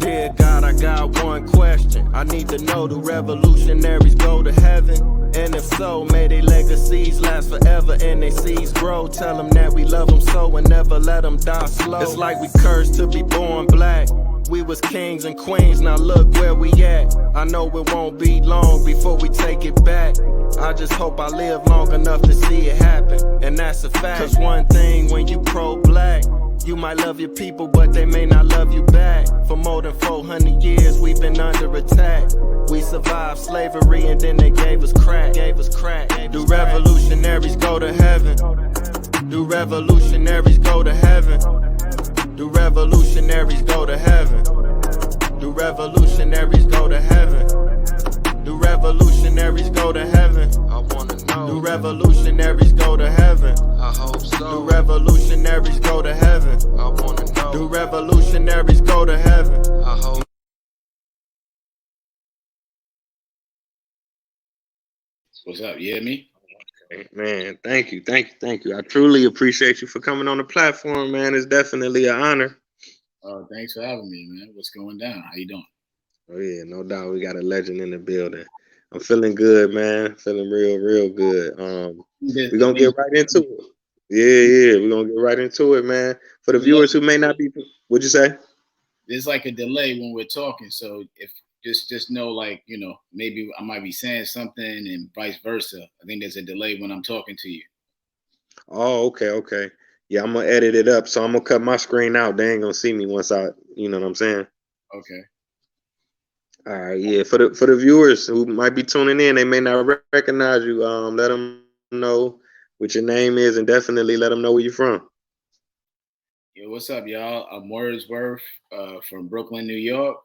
Dear God, I got one question. I need to know, do revolutionaries go to heaven? And if so, may their legacies last forever and their seeds grow. Tell them that we love them so and never let them die slow. It's like we cursed to be born black. We was kings and queens, now look where we at. I know it won't be long before we take it back. I just hope I live long enough to see it happen, and that's a fact. Cause one thing when you pro-black, you might love your people, but they may not love you back. For more than 400 years, we've been under attack. We survived slavery and then they gave us crack. Do revolutionaries go to heaven? Do revolutionaries go to heaven? Do revolutionaries go to heaven? Do revolutionaries go to heaven? Do revolutionaries go to heaven? I wanna know. Do revolutionaries go to heaven? I hope so. Do revolutionaries go to heaven? I wanna know. Do revolutionaries go to heaven? I hope. What's up? You hear me? Okay, man, thank you. I truly appreciate you for coming on the platform, man. It's definitely an honor. Thanks for having me, man. What's going down? How you doing? Oh yeah, no doubt. We got a legend in the building. I'm feeling good, man. Feeling real good. We're gonna get right into it. Yeah, we're gonna get right into it, man. For the viewers who may not be, what'd you say? There's like a delay when we're talking, so if just know, like, you know, maybe I might be saying something and vice versa. I think there's a delay when I'm talking to you. Oh, okay. Yeah, I'm gonna edit it up, so I'm gonna cut my screen out. They ain't gonna see me once you know what I'm saying? Okay. All right, yeah. For the viewers who might be tuning in, they may not recognize you. Let them know what your name is, and definitely let them know where you're from. Yeah, what's up, y'all? I'm Wordsworth from Brooklyn, New York.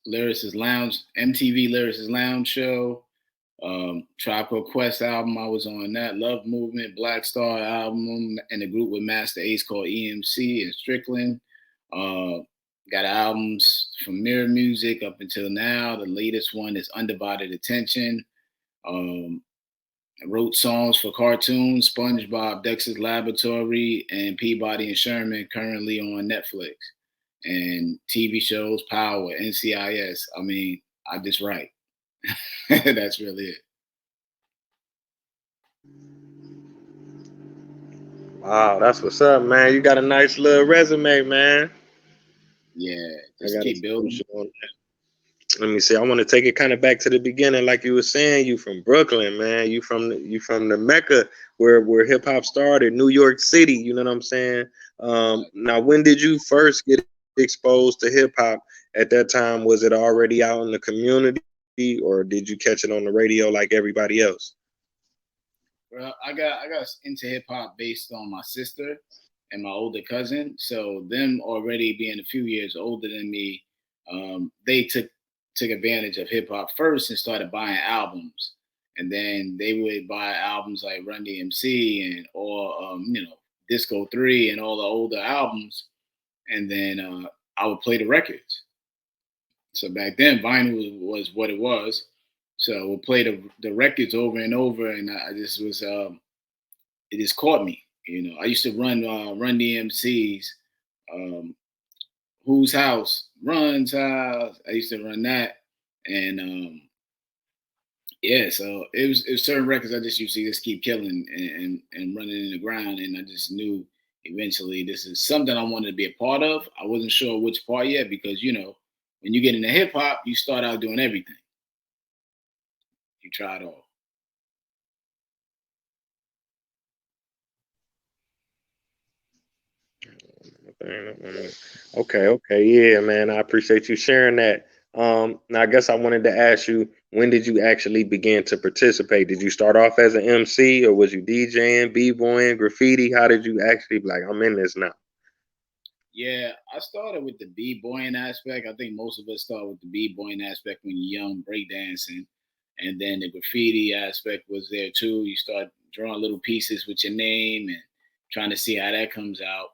Lyricist Lounge, MTV Lyricist Lounge show. Tribe Called Quest album, I was on that. Love Movement, Black Star album, and a group with Master Ace called EMC and Strickland. Got albums from Mirror Music up until now. The latest one is Undivided Attention. I wrote songs for cartoons, SpongeBob, Dexter's Laboratory, and Peabody and Sherman, currently on Netflix. And TV shows, Power, NCIS. I mean, I just write. That's really it. Wow, that's what's up, man. You got a nice little resume, man. Yeah, just keep building. Let me see. I want to take it kind of back to the beginning, like you were saying. You from Brooklyn, man. You from the Mecca where hip hop started, New York City. You know what I'm saying? Now, when did you first get exposed to hip hop? At that time, was it already out in the community, or did you catch it on the radio like everybody else? Well, I got into hip hop based on my sister and my older cousin. So them already being a few years older than me, they took advantage of hip hop first and started buying albums. And then they would buy albums like Run DMC and or Disco 3 and all the older albums. And then I would play the records. So back then vinyl was what it was. So we'll play the records over and over, and I just was it just caught me. You know, I used to run DMC's Whose House, Run's House. I used to run that, and yeah. So it was certain records I just used to just keep killing and running in the ground, and I just knew eventually this is something I wanted to be a part of. I wasn't sure which part yet because when you get into hip hop, you start out doing everything. You try it all. Okay, yeah, man. I appreciate you sharing that. Now I guess I wanted to ask you, when did you actually begin to participate? Did you start off as an MC, or was you DJing, b-boying, graffiti? How did you actually be like, I'm in this now? Yeah, I started with the b-boying aspect. I think most of us start with the b-boying aspect when you're young, breakdancing. And then the graffiti aspect was there too. You start drawing little pieces with your name and trying to see how that comes out.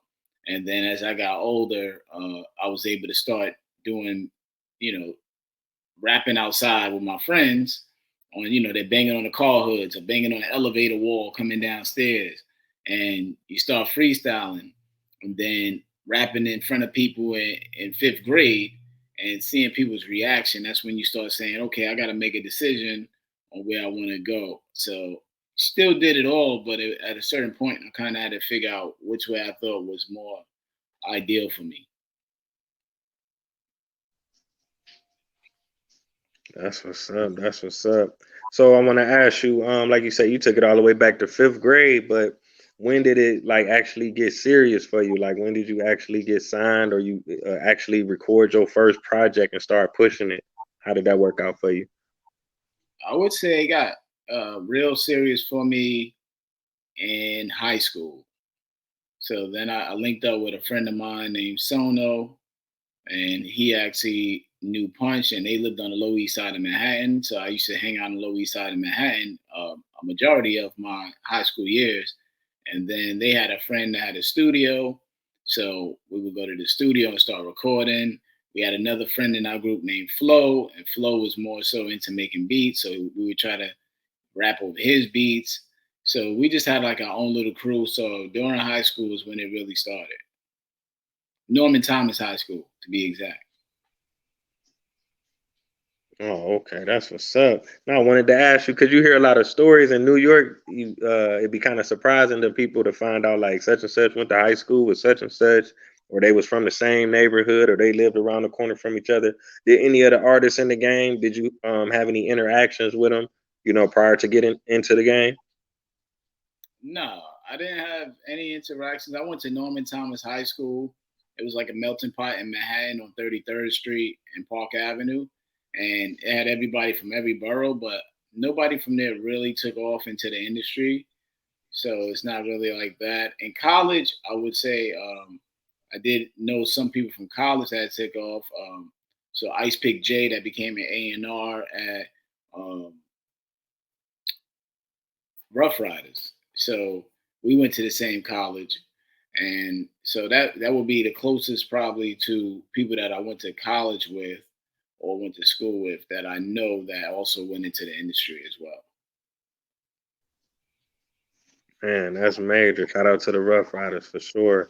And then as I got older, I was able to start doing, rapping outside with my friends on, they're banging on the car hoods or banging on the elevator wall coming downstairs. And you start freestyling. And then rapping in front of people in fifth grade and seeing people's reaction, that's when you start saying, okay, I got to make a decision on where I want to go. So still did it all, but at a certain point, I kind of had to figure out which way I thought was more ideal for me. That's what's up. That's what's up. So I want to ask you, like you said, you took it all the way back to fifth grade, but when did it like actually get serious for you? Like when did you actually get signed, or you actually record your first project and start pushing it? How did that work out for you? I would say it got real serious for me in high school. So then I linked up with a friend of mine named Sono, and he actually knew Punch, and they lived on the Lower East Side of Manhattan. So I used to hang out on the Lower East Side of Manhattan a majority of my high school years. And then they had a friend that had a studio, so we would go to the studio and start recording. We had another friend in our group named Flo, and Flo was more so into making beats, so we would try to rap over his beats. So we just had like our own little crew. So during high school was when it really started. Norman Thomas High School, to be exact. Oh, okay, that's what's up. Now I wanted to ask you, because you hear a lot of stories in New York, it'd be kind of surprising to people to find out like such and such went to high school with such and such, or they was from the same neighborhood, or they lived around the corner from each other. Did any of the artists in the game, did you have any interactions with them, prior to getting into the game? No, I didn't have any interactions. I went to Norman Thomas High School. It was like a melting pot in Manhattan on 33rd Street and Park Avenue. And it had everybody from every borough, but nobody from there really took off into the industry. So it's not really like that. In college, I would say I did know some people from college that took off. So Ice Pick J, that became an A&R at um, Rough Riders. So we went to the same college, and so that would be the closest probably to people that I went to college with or went to school with that I know that also went into the industry as well. Man, that's major. Shout out to the Rough Riders for sure.